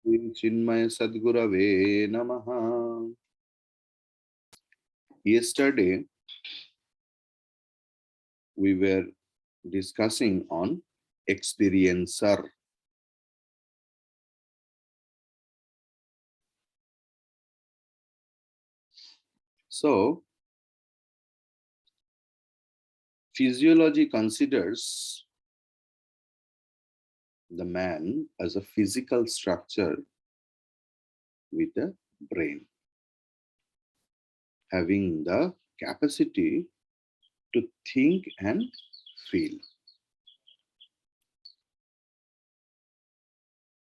Chinmaya Sadgurave Namaha. Yesterday, we were discussing on experiencer. So, physiology considers the man as a physical structure with a brain, having the capacity to think and feel.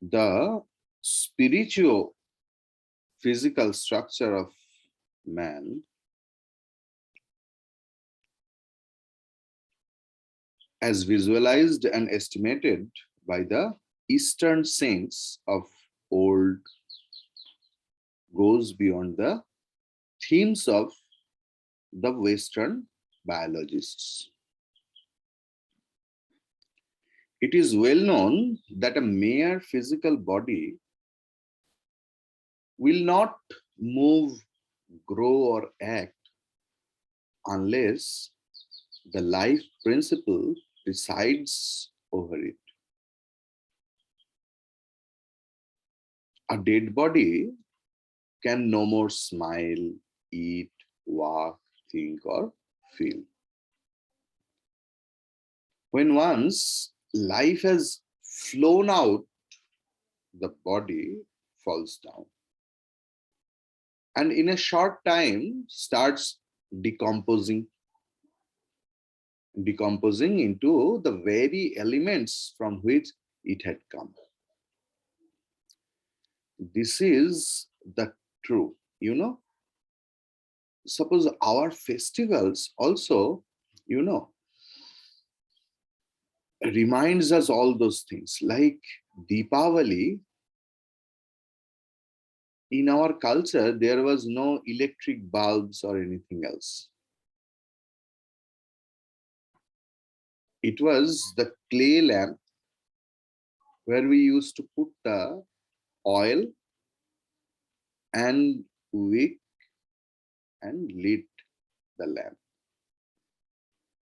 The spiritual physical structure of man, as visualized and estimated by the Eastern saints of old, goes beyond the themes of the Western biologists. It is well known that a mere physical body will not move, grow, or act unless the life principle presides over it. A dead body can no more smile, eat, walk, think, or feel. When once life has flown out, the body falls down and in a short time starts decomposing into the very elements from which it had come. This is the true, suppose our festivals also, reminds us all those things. Like Deepavali, in our culture, there was no electric bulbs or anything else. It was the clay lamp where we used to put the oil and wick and lit the lamp.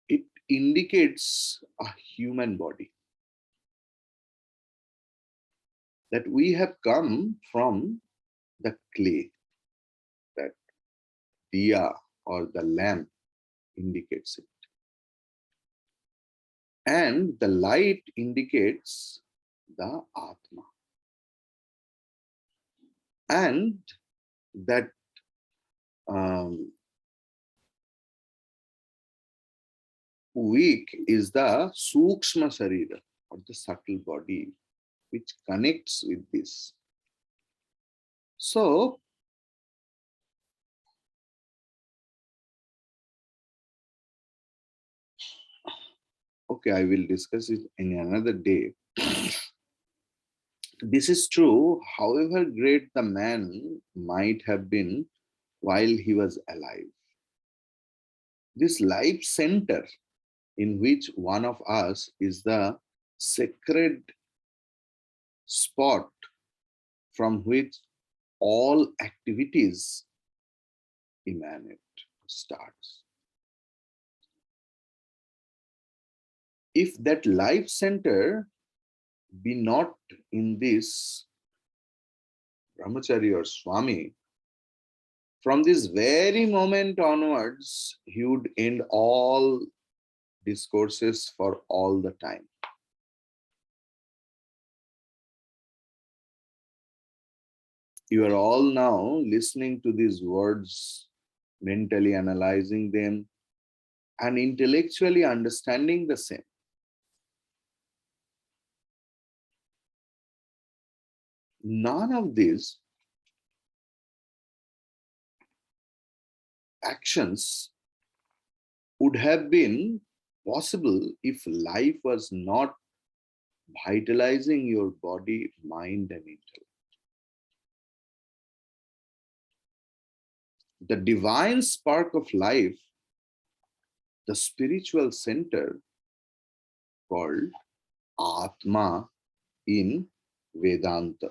It indicates a human body, that we have come from the clay, that diya or the lamp indicates it. And the light indicates the Atma. And that wick is the Sukshma Sarira, or the subtle body, which connects with this. So, okay, I will discuss it in another day. This is true, however great the man might have been while he was alive. This life center in which one of us is the sacred spot from which all activities emanate, starts. If that life center be not in this brahmachari or swami, from this very moment onwards, he would end all discourses for all the time. You are all now listening to these words, mentally analyzing them, and intellectually understanding the same. None of these actions would have been possible if life was not vitalizing your body, mind, and intellect. The divine spark of life, the spiritual center called Atma in Vedanta.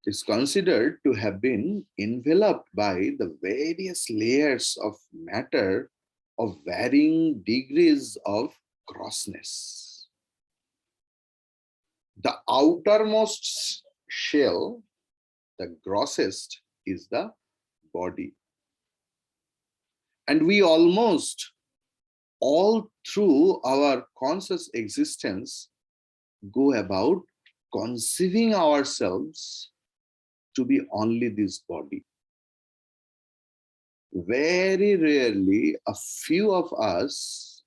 is considered to have been enveloped by the various layers of matter of varying degrees of grossness. The outermost shell, the grossest, is the body. And we almost all through our conscious existence go about conceiving ourselves to be only this body. Very rarely, a few of us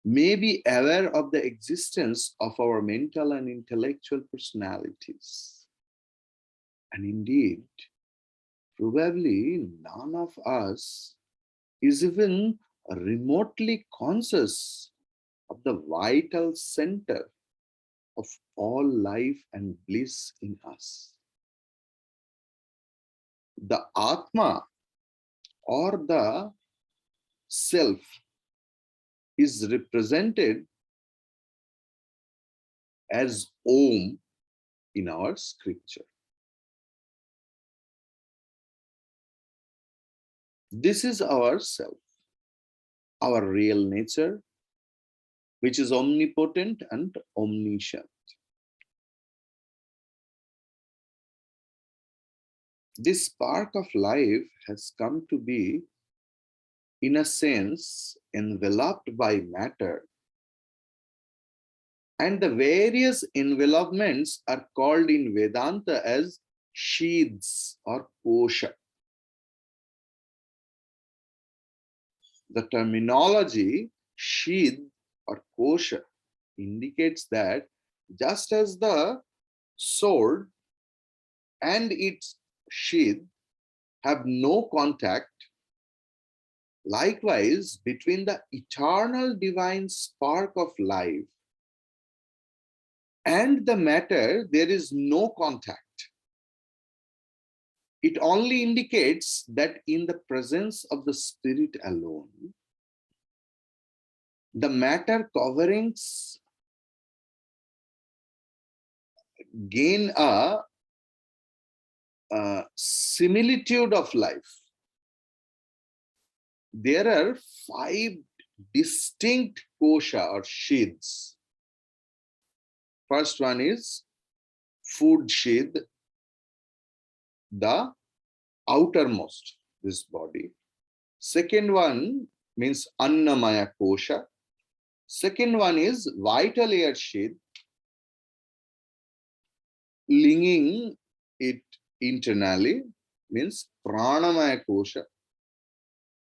may be aware of the existence of our mental and intellectual personalities. And indeed, probably none of us is even remotely conscious of the vital center of all life and bliss in us. The Atma or the self is represented as Om in our scripture. This is our self, our real nature, which is omnipotent and omniscient. This spark of life has come to be, in a sense, enveloped by matter. And the various envelopments are called in Vedanta as sheaths or kosha. The terminology sheath or kosha indicates that just as the sword and its sheath have no contact, likewise between the eternal divine spark of life and the matter there is no contact. It only indicates that in the presence of the spirit alone, the matter coverings gain a similitude of life. There are 5 distinct kosha or sheaths. First one is food sheath, the outermost, this body. Second one means Annamaya kosha. Second one is vital air sheath, linking it internally, means Pranamaya kosha.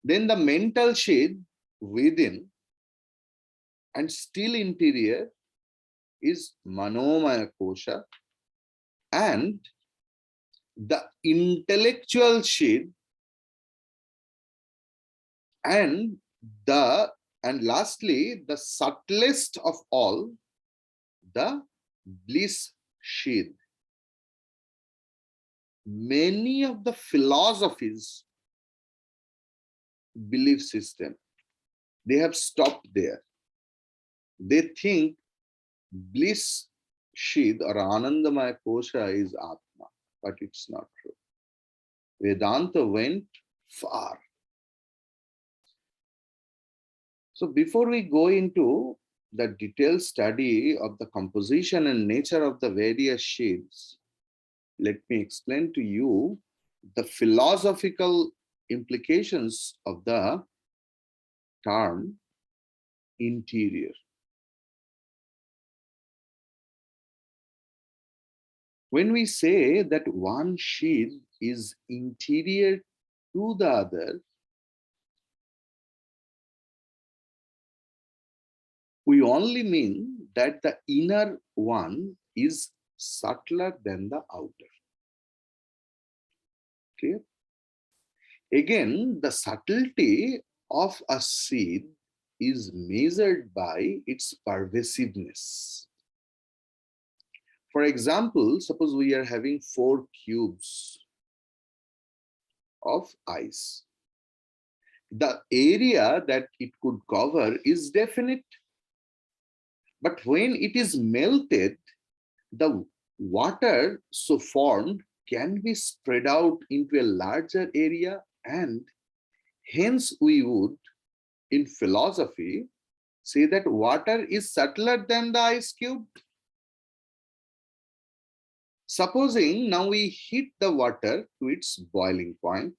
Then the mental sheath within and still interior is Manomaya kosha, and the intellectual sheath and lastly the subtlest of all, the bliss sheath. Many of the philosophies, belief system, they have stopped there. They think bliss sheath or Anandamaya kosha is Atma, but it's not true. Vedanta went far. So before we go into the detailed study of the composition and nature of the various sheaths, let me explain to you the philosophical implications of the term interior. When we say that one sheath is interior to the other, we only mean that the inner one is subtler than the outer. Clear? Again, the subtlety of a seed is measured by its pervasiveness. For example, suppose we are having 4 cubes of ice. The area that it could cover is definite. But when it is melted, the water so formed can be spread out into a larger area, and hence we would, in philosophy, say that water is subtler than the ice cube. Supposing now we heat the water to its boiling point,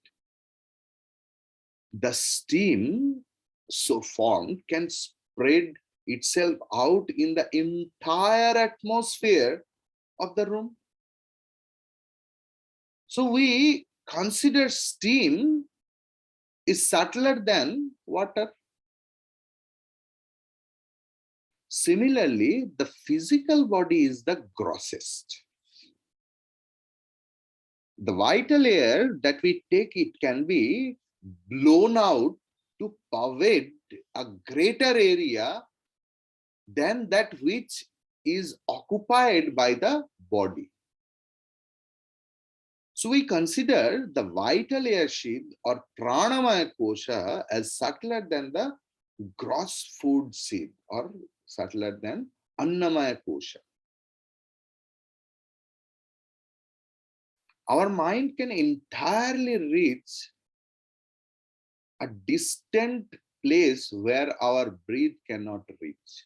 the steam so formed can spread itself out in the entire atmosphere of the room. So we consider steam is subtler than water. Similarly, the physical body is the grossest. The vital air that we take, it can be blown out to pervade a greater area than that which is occupied by the body. So we consider the vital air sheath or pranamaya kosha as subtler than the gross food seed or subtler than annamaya kosha. Our mind can entirely reach a distant place where our breath cannot reach.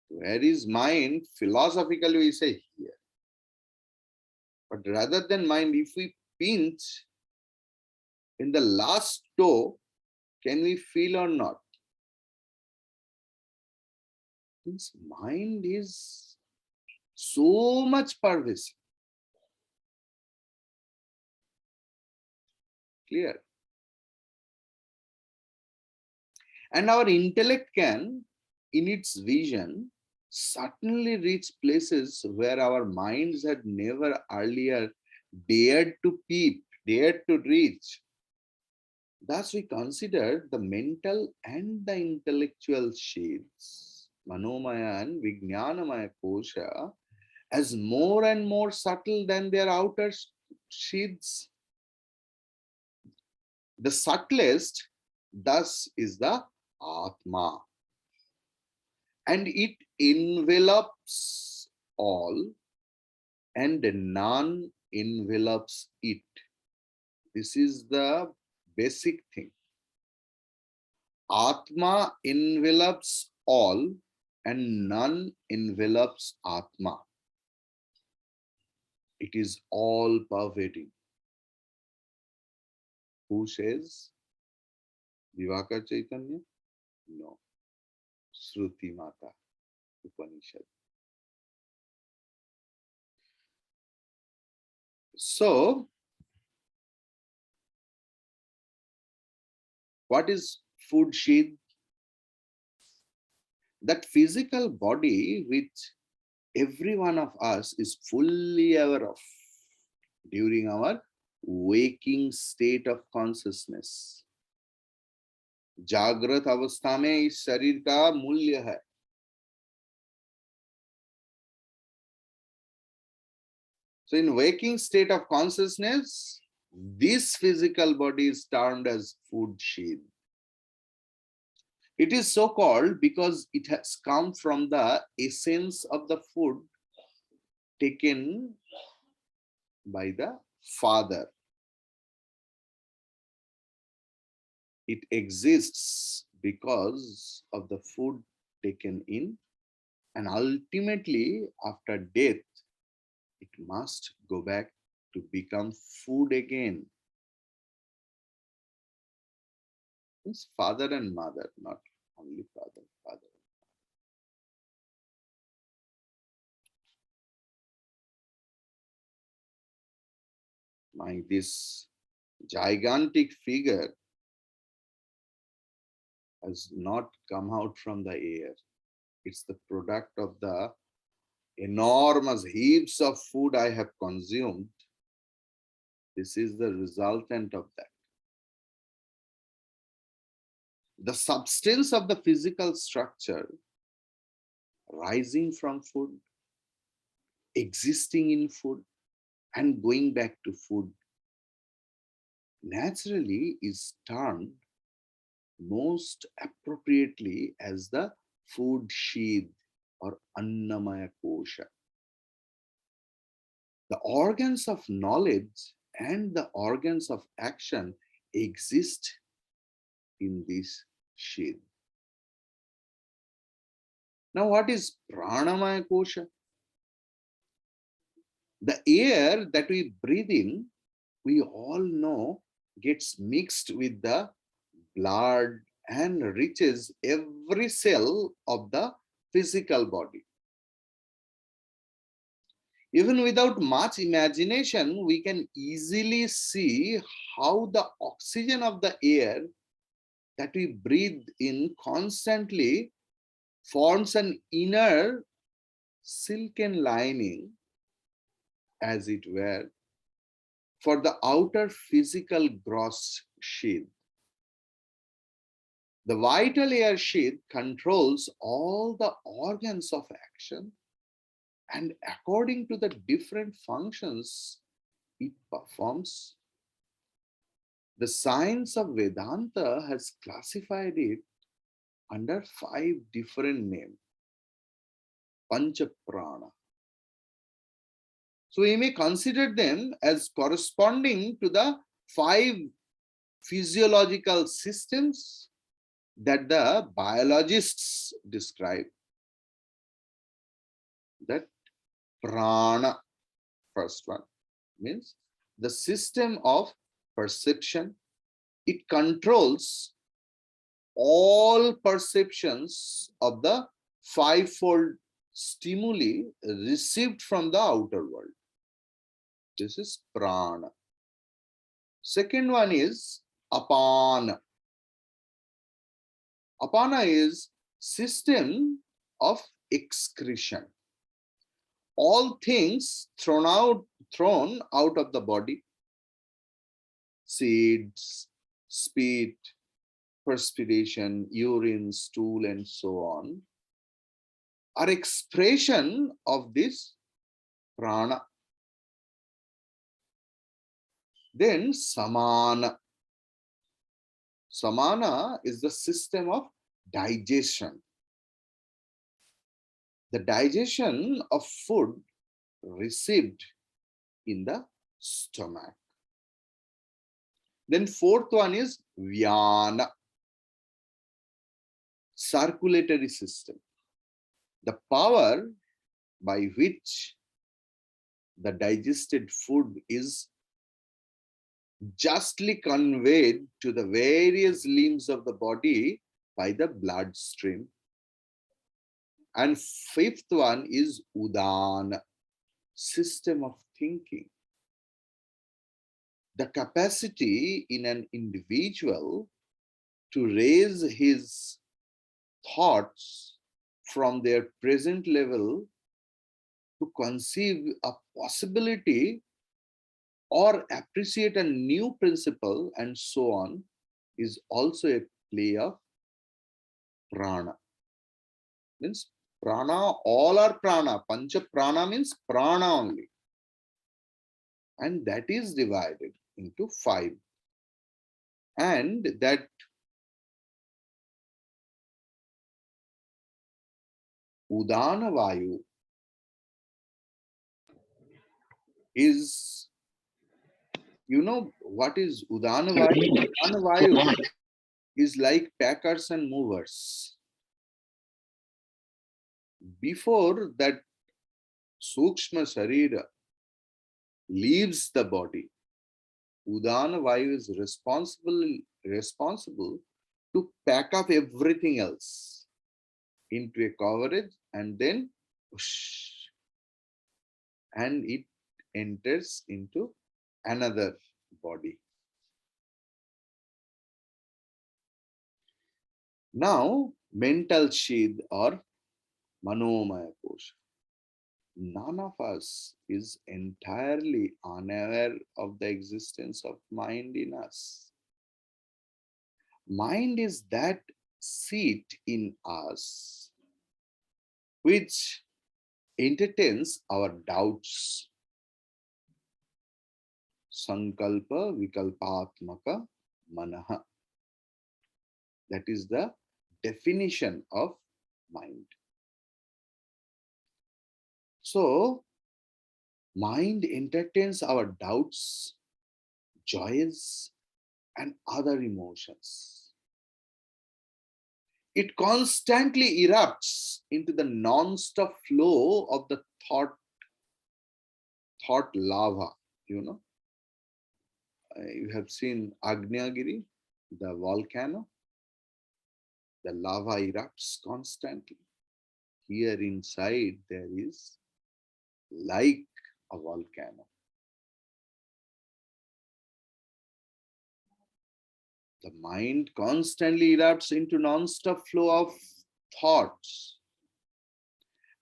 Where is mind? Philosophically, we say here. But rather than mind, if we pinch in the last toe, can we feel or not? Means mind is so much pervasive. Clear? And our intellect can, in its vision, certainly reach places where our minds had never earlier dared to peep, dared to reach. Thus, we consider the mental and the intellectual shades, Manomaya and Vijnanamaya Kosha, as more and more subtle than their outer sheaths. The subtlest, thus, is the Atma, and it envelops all, and none envelops it. This is the basic thing. Atma envelops all, and none envelops Atma. It is all pervading. Who says? Vivaka Chaitanya? No. Shruti Mata, Upanishad. So, what is food sheath? That physical body which every one of us is fully aware of during our waking state of consciousness. जागृत अवस्था में इस शरीर का मूल्य है. So in waking state of consciousness, this physical body is termed as food sheath. It is so called because it has come from the essence of the food taken by the father. It exists because of the food taken in, and ultimately after death, it must go back to become food again. It's father and mother, not only father. Like this gigantic figure has not come out from the air. It's the product of the enormous heaps of food I have consumed. This is the resultant of that. The substance of the physical structure rising from food, existing in food, and going back to food naturally is termed most appropriately as the food sheath or annamaya kosha. The organs of knowledge and the organs of action exist in this sheath. Now, what is pranamaya kosha? The air that we breathe in, we all know, gets mixed with the blood and reaches every cell of the physical body. Even without much imagination, we can easily see how the oxygen of the air that we breathe in constantly forms an inner silken lining, as it were, for the outer physical gross sheath. The vital air sheath controls all the organs of action, and according to the different functions it performs, the science of Vedanta has classified it under 5 different names. Pancha Prana. So we may consider them as corresponding to the 5 physiological systems that the biologists describe. That prana, first one, means the system of perception. It controls all perceptions of the 5-fold stimuli received from the outer world. This is prana. Second one is apana. Apana is system of excretion. All things thrown out of the body, seeds, spit, perspiration, urine, stool, and so on, are expression of this prana. Then samana. Samana is the system of digestion. The digestion of food received in the stomach. Then fourth one is vyana, circulatory system. The power by which the digested food is justly conveyed to the various limbs of the body by the bloodstream. And fifth one is udana, system of thinking. The capacity in an individual to raise his thoughts from their present level to conceive a possibility or appreciate a new principle and so on is also a play of prana. Means prana, all are prana. Pancha prana means prana only. And that is divided into 5. And that udana vayu is, you know what is udana vayu? Udana vayu is like packers and movers. Before that sukshma sharira leaves the body, udana vayu is responsible to pack up everything else into a coverage, and then whoosh, and it enters into another body. Now, mental sheath or manomaya kosha. None of us is entirely unaware of the existence of mind in us. Mind is that seat in us which entertains our doubts. Sankalpa vikalpatmaka manaha. That is the definition of mind. So, Mind entertains our doubts, joys, and other emotions. It constantly erupts into the non-stop flow of the thought lava. You know, you have seen Agnyagiri, the volcano. The lava erupts constantly. Here inside there is like a volcano. The mind constantly erupts into non-stop flow of thoughts.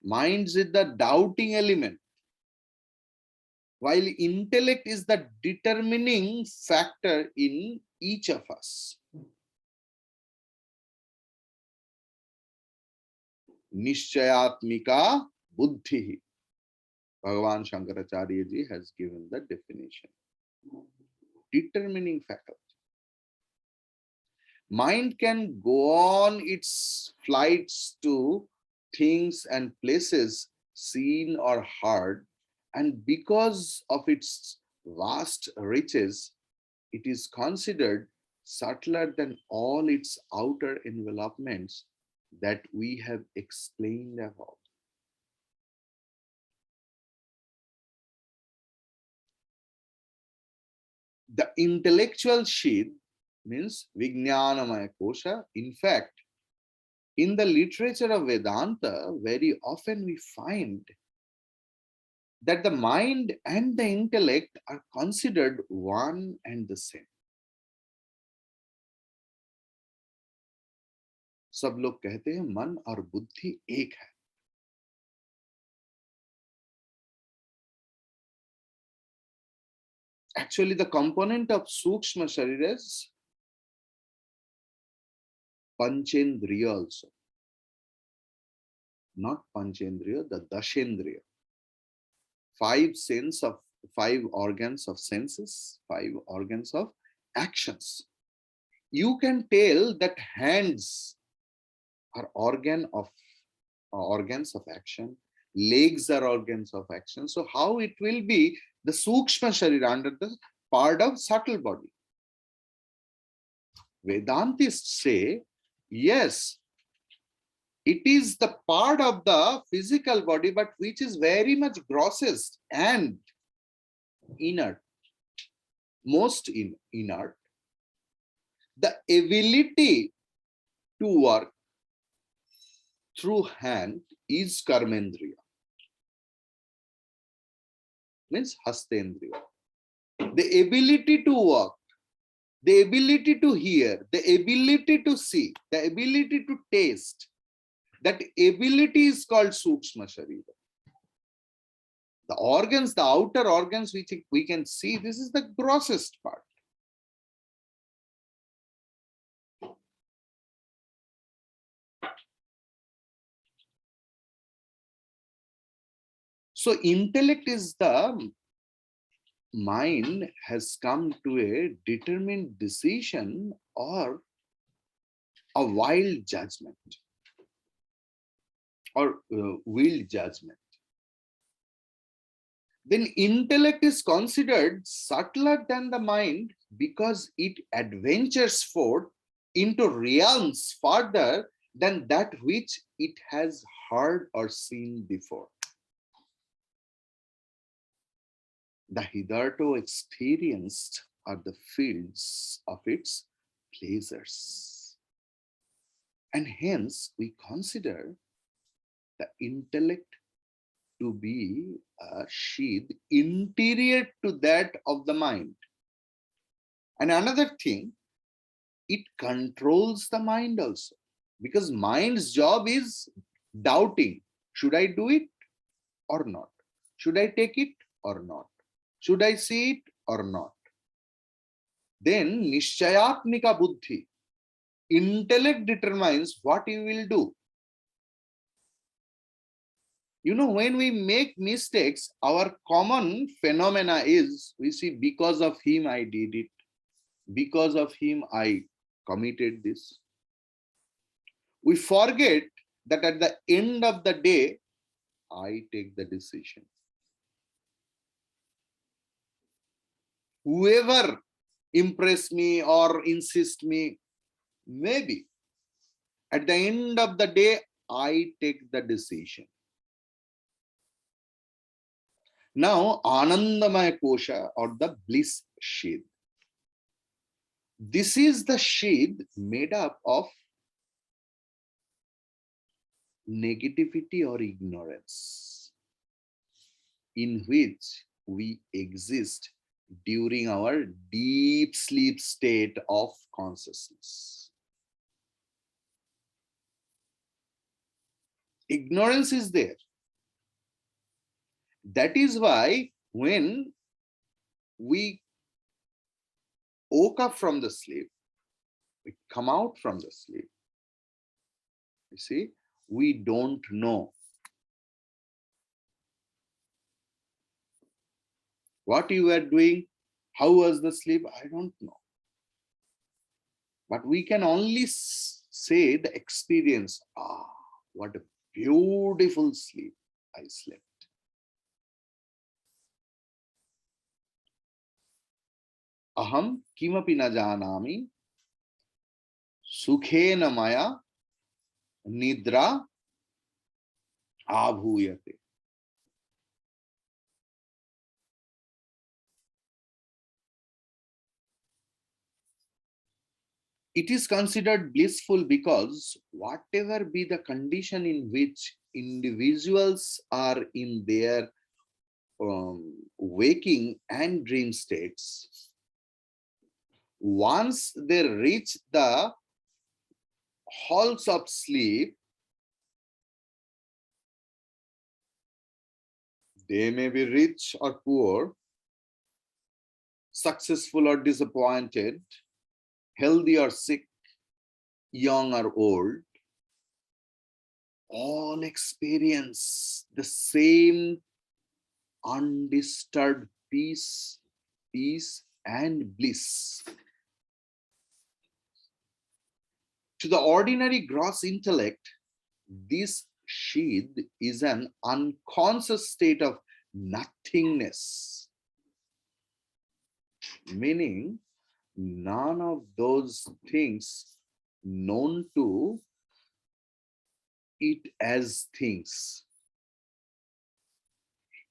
Mind is the doubting element, while intellect is the determining factor in each of us. Nishchayatmika buddhi. Bhagavan Shankaracharya ji has given the definition. Determining factor. Mind can go on its flights to things and places seen or heard, and because of its vast riches, it is considered subtler than all its outer envelopments that we have explained above. The intellectual sheath means Vijnanamaya Kosha. In fact, in the literature of Vedanta, very often we find that the mind and the intellect are considered one and the same. सब लोग कहते हैं मन और बुद्धि एक है. Actually, the component of Sukshma Sharira is Panchendriya also. Not Panchendriya, the Dashendriya. Five organs of senses, 5 organs of actions. You can tell that hands are organs of action, legs are organs of action. So how it will be the Sukshma Sharira under the part of subtle body? Vedantists say, yes, it is the part of the physical body, but which is very much grossest and inert, most inert. The ability to work through hand is karmendriya, means hastendriya. The ability to work, the ability to hear, the ability to see, the ability to taste, that ability is called Sukshma Sharira. The organs, the outer organs which we can see, this is the grossest part. So intellect is the mind has come to a determined decision or a wild judgment or will judgment. Then intellect is considered subtler than the mind because it adventures forth into realms farther than that which it has heard or seen before. The hitherto experienced are the fields of its pleasures. And hence we consider the intellect to be a sheath interior to that of the mind. And another thing, it controls the mind also, because mind's job is doubting. Should I do it or not? Should I take it or not? Should I see it or not? Then Nishchayatmika Buddhi, intellect determines what you will do. You know, when we make mistakes, our common phenomena is we see because of him I did it, because of him I committed this. We forget that at the end of the day, I take the decision. whoever impress me or insist me, maybe at the end of the day, I take the decision. Now, Anandamaya Kosha or the Bliss Sheath. This is the sheath made up of negativity or ignorance, in which we exist during our deep sleep state of consciousness. Ignorance is there. That is why when we woke up from the sleep, we come out from the sleep, you see, we don't know what you were doing, how was the sleep, I don't know. But we can only say the experience, what a beautiful sleep I slept. Aham kimapi na janami sukhena maya nidra abhuyate. It is considered blissful because whatever be the condition in which individuals are in their waking and dream states, once they reach the halls of sleep, they may be rich or poor, successful or disappointed, healthy or sick, young or old, all experience the same undisturbed peace and bliss. To the ordinary gross intellect, this sheath is an unconscious state of nothingness, meaning none of those things known to it as things.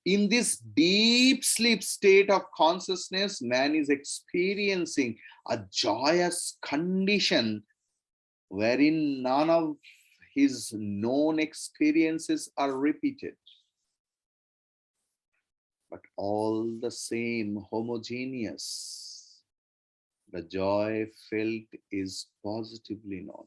In this deep sleep state of consciousness, man is experiencing a joyous condition wherein none of his known experiences are repeated, but all the same homogeneous. The joy felt is positively known.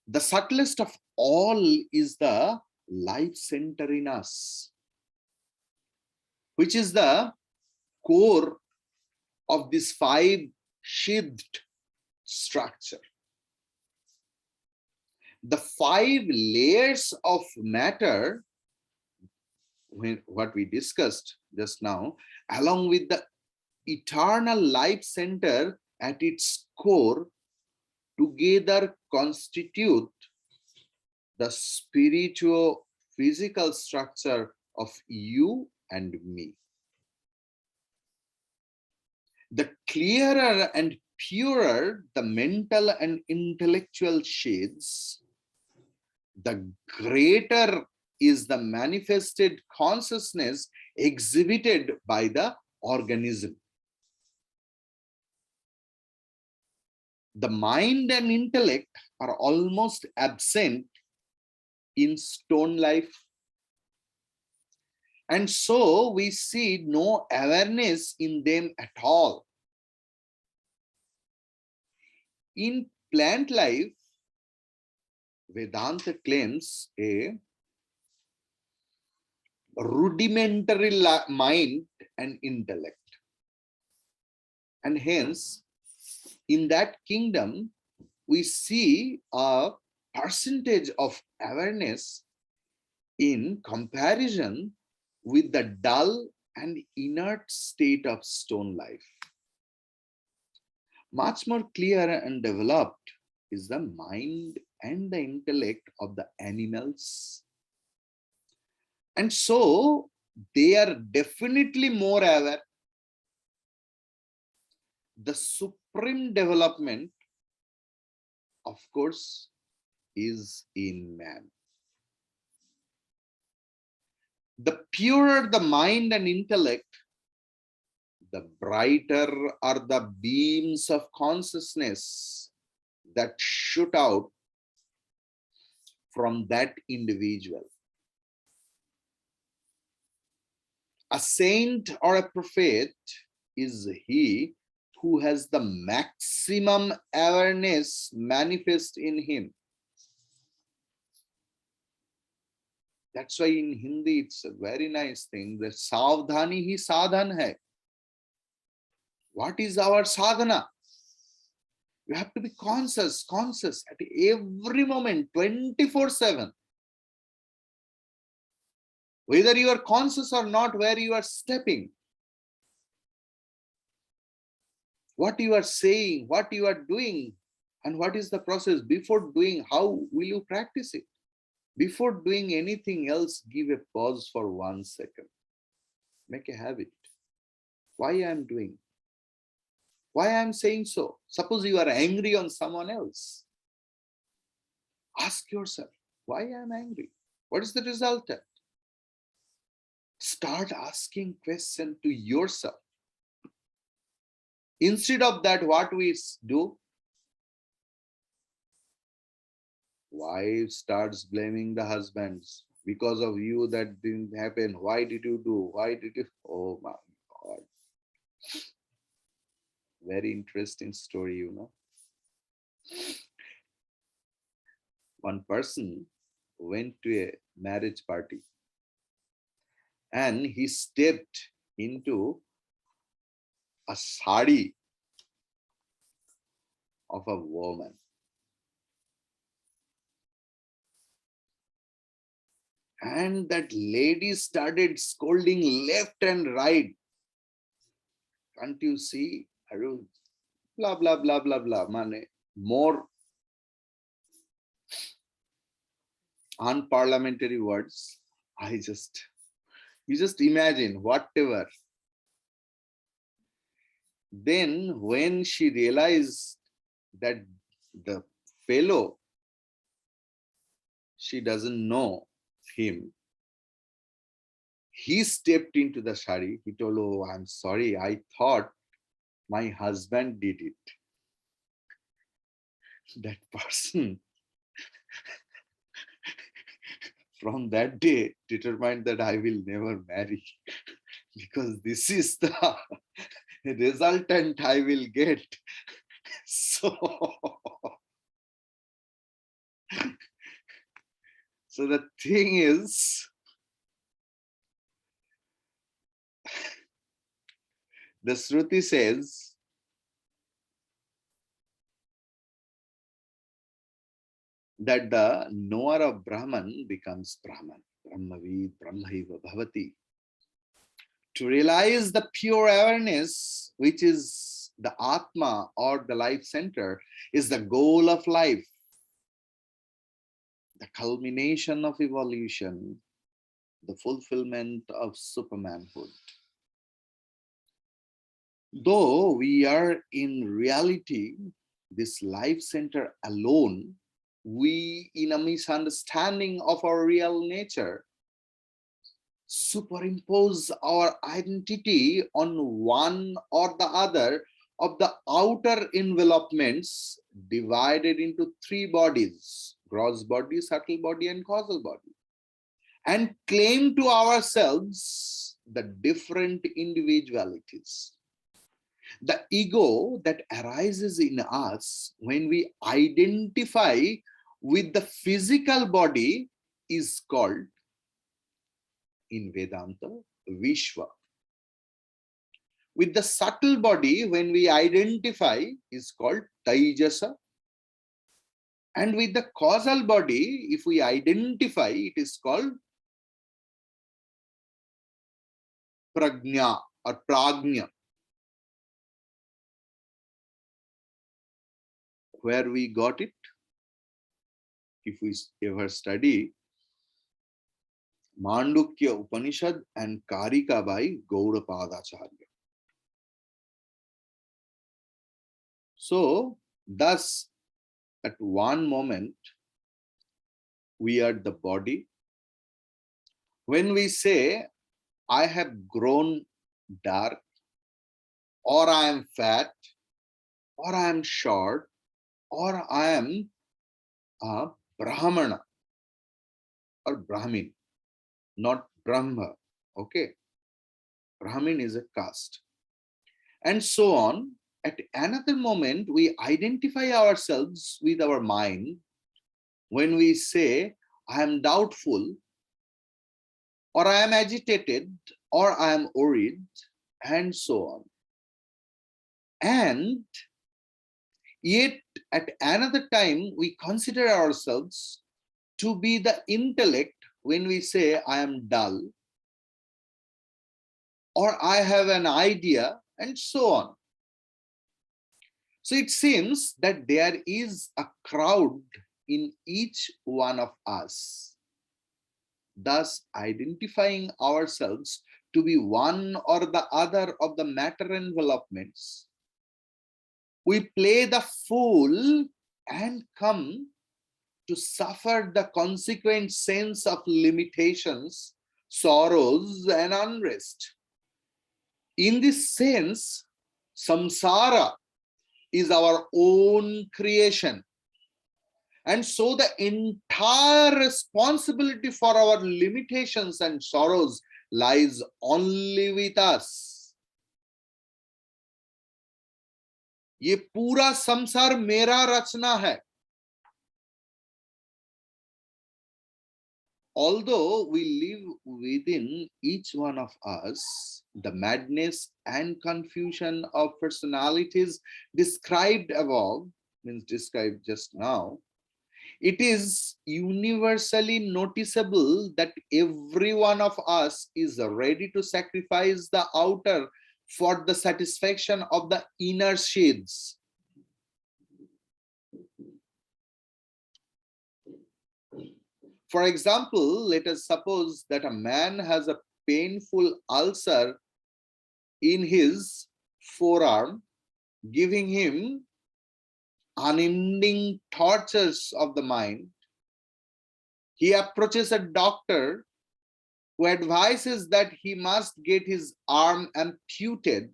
The subtlest of all is the life center in us, which is the core of this five-sheathed structure. The five layers of matter, what we discussed just now, along with the eternal life center at its core, together constitute the spirituo-physical structure of you and me. The clearer and purer the mental and intellectual shades, the greater is the manifested consciousness exhibited by the organism. The mind and intellect are almost absent in stone life. And so we see no awareness in them at all. In plant life, Vedanta claims a rudimentary mind and intellect. And hence, in that kingdom, we see a percentage of awareness in comparison with the dull and inert state of stone life. Much more clear and developed is the mind and the intellect of the animals. And so they are definitely more aware. The supreme development, of course, is in man. The purer the mind and intellect, the brighter are the beams of consciousness that shoot out from that individual. A saint or a prophet is he who has the maximum awareness manifest in him. That's why in Hindi it's a very nice thing that Savdhani hi sadhan hai. What is our sadhana? You have to be conscious at every moment, 24/7. Whether you are conscious or not, where you are stepping, what you are saying, what you are doing, and what is the process before doing, how will you practice it? Before doing anything else, give a pause for 1 second. Make a habit. Why I am doing? Why I am saying so? Suppose you are angry on someone else. Ask yourself, why I am angry? What is the result? Start asking questions to yourself. Instead of that, what we do? Wife starts blaming the husbands. Because of you, that didn't happen. Why did you do? Why did you? Oh my God. Very interesting story, you know. One person went to a marriage party and he stepped into a sari of a woman. And that lady started scolding left and right. Can't you see? Blah, blah, blah, blah, blah. Mane, more unparliamentary words. You just imagine whatever. Then when she realized that the fellow, she doesn't know him, he stepped into the sari. He told, oh, I'm sorry. I thought my husband did it. That person from that day determined that I will never marry because this is the resultant I will get. So the thing is, the Shruti says that the knower of Brahman becomes Brahman. Brahmavid, Brahmaiva Bhavati. To realize the pure awareness, which is the Atma or the life center, is the goal of life, the culmination of evolution, the fulfillment of supermanhood. Though we are in reality this life center alone, we, in a misunderstanding of our real nature, superimpose our identity on one or the other of the outer envelopments divided into 3 bodies: gross body, subtle body, and causal body, and claim to ourselves the different individualities. The ego that arises in us when we identify with the physical body is called, in Vedanta, Vishwa. With the subtle body, when we identify, is called Taijasa. And with the causal body, if we identify, it is called Prajna or Prajna. Where we got it? if we ever study Mandukya Upanishad and Karika by Gaurapadacharya. So, thus, at one moment, we are the body. When we say, I have grown dark, or I am fat, or I am short, or I am a Brahmana or Brahmin, not Brahma. Okay, Brahmin is a caste. And so on. At another moment, we identify ourselves with our mind when we say, I am doubtful, or I am agitated, or I am worried, and so on. And yet, at another time, we consider ourselves to be the intellect when we say, I am dull, or I have an idea, and so on. So it seems that there is a crowd in each one of us, thus identifying ourselves to be one or the other of the matter envelopments. We play the fool and come to suffer the consequent sense of limitations, sorrows, and unrest. In this sense, samsara is our own creation. And so the entire responsibility for our limitations and sorrows lies only with us. ये पूरा संसार मेरा रचना है. Although we live within each one of us, the madness and confusion of personalities described above, means described just now, it is universally noticeable that every one of us is ready to sacrifice the outer for the satisfaction of the inner sheaths. For example, let us suppose that a man has a painful ulcer in his forearm, giving him unending tortures of the mind. He approaches a doctor who advises that he must get his arm amputated.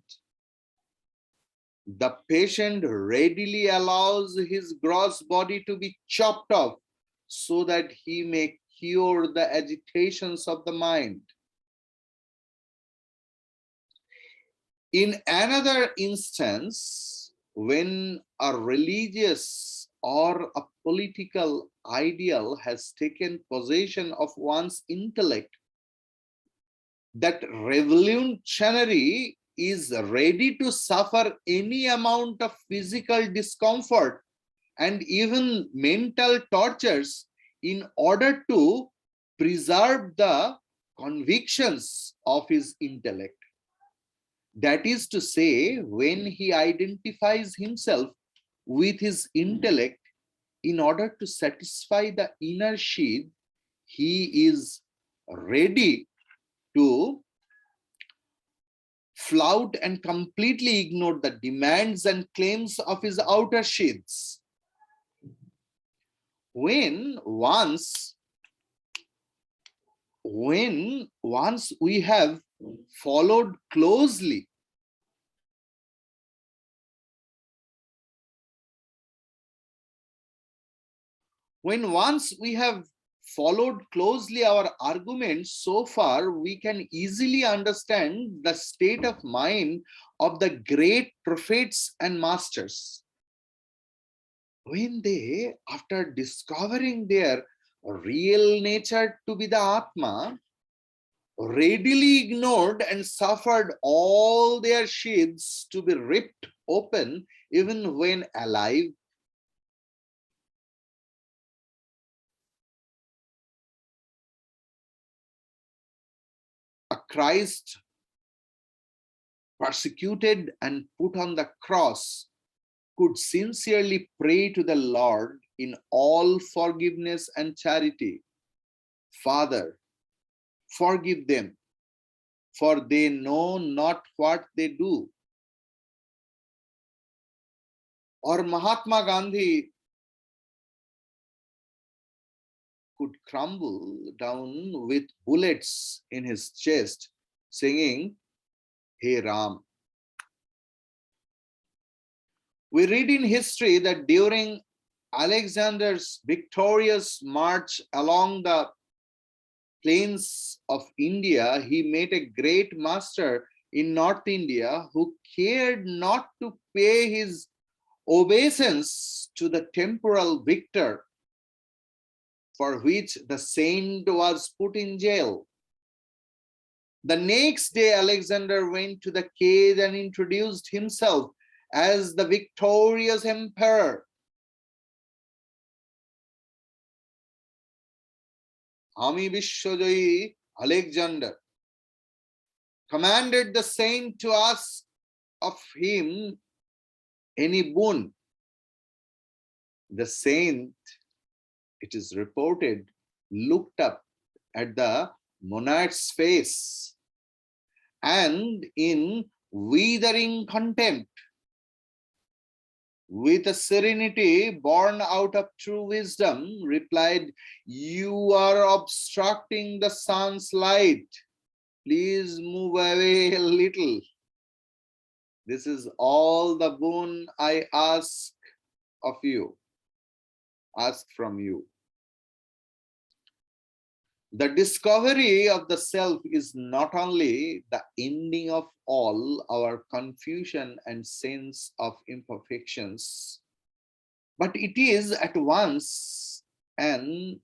The patient readily allows his gross body to be chopped off so that he may cure the agitations of the mind. In another instance, when a religious or a political ideal has taken possession of one's intellect, that revolutionary is ready to suffer any amount of physical discomfort and even mental tortures in order to preserve the convictions of his intellect. That is to say, when he identifies himself with his intellect in order to satisfy the inner sheath, he is ready to flout and completely ignore the demands and claims of his outer sheaths. When once we have followed closely our arguments so far, we can easily understand the state of mind of the great prophets and masters. When they, after discovering their real nature to be the Atma, readily ignored and suffered all their sheaths to be ripped open even when alive. A Christ persecuted and put on the cross could sincerely pray to the Lord in all forgiveness and charity. Father, forgive them, for they know not what they do. Or Mahatma Gandhi could crumble down with bullets in his chest, singing, Hey Ram. We read in history that during Alexander's victorious march along the plains of India, he met a great master in North India who cared not to pay his obeisance to the temporal victor, for which the saint was put in jail. The next day, Alexander went to the cage and introduced himself as the victorious emperor. Ami Vishwajoyi Alexander commanded the saint to ask of him any boon. The saint, it is reported, looked up at the monarch's face and in withering contempt, with a serenity born out of true wisdom, replied, You are obstructing the sun's light. Please move away a little. This is all the boon I ask of you, ask from you. The discovery of the self is not only the ending of all our confusion and sense of imperfections, but it is at once an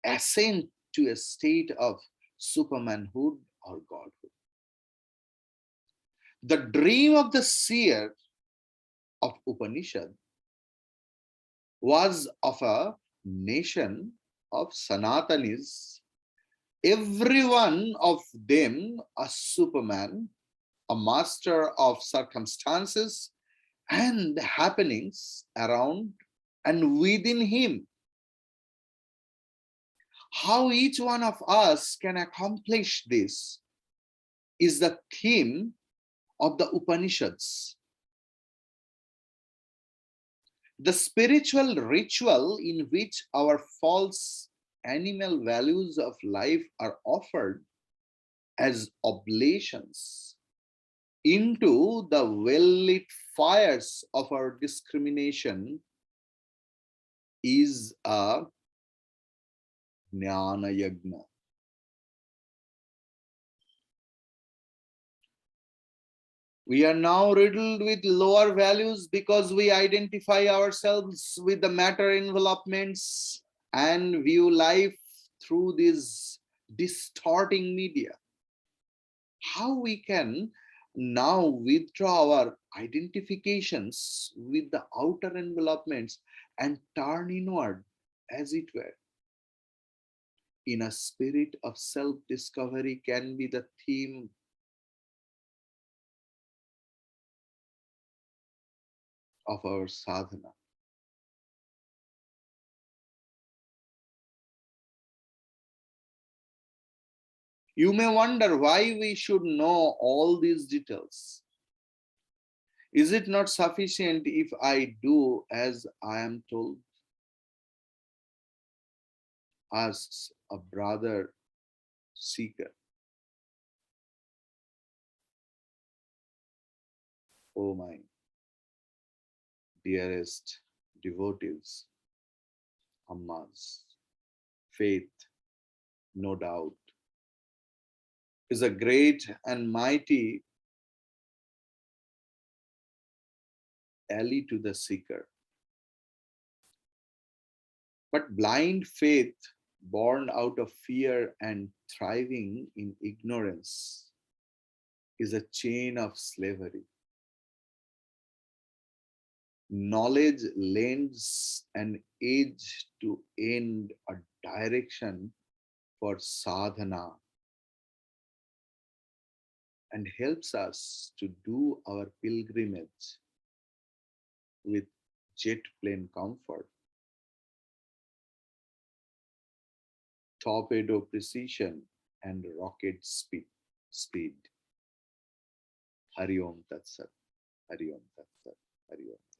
ascent to a state of supermanhood or godhood. The dream of the seer of Upanishad was of a nation of Sanatanis, every one of them a superman, a master of circumstances and happenings around and within him. How each one of us can accomplish this is the theme of the Upanishads. The spiritual ritual in which our false animal values of life are offered as oblations into the well-lit fires of our discrimination is a Jnana Yagna. We are now riddled with lower values because we identify ourselves with the matter envelopments and view life through these distorting media. How we can now withdraw our identifications with the outer envelopments and turn inward, as it were, in a spirit of self-discovery can be the theme of our sadhana. You may wonder why we should know all these details. Is it not sufficient if I do as I am told? Asks a brother seeker. Oh my dearest devotees, ammas, faith, no doubt, is a great and mighty ally to the seeker. But blind faith, born out of fear and thriving in ignorance, is a chain of slavery. Knowledge lends an edge to end a direction for sadhana and helps us to do our pilgrimage with jet plane comfort. torpedo precision, and rocket speed. Hari Om Tat Sat. Hari Om Tat Sat. Hari Om.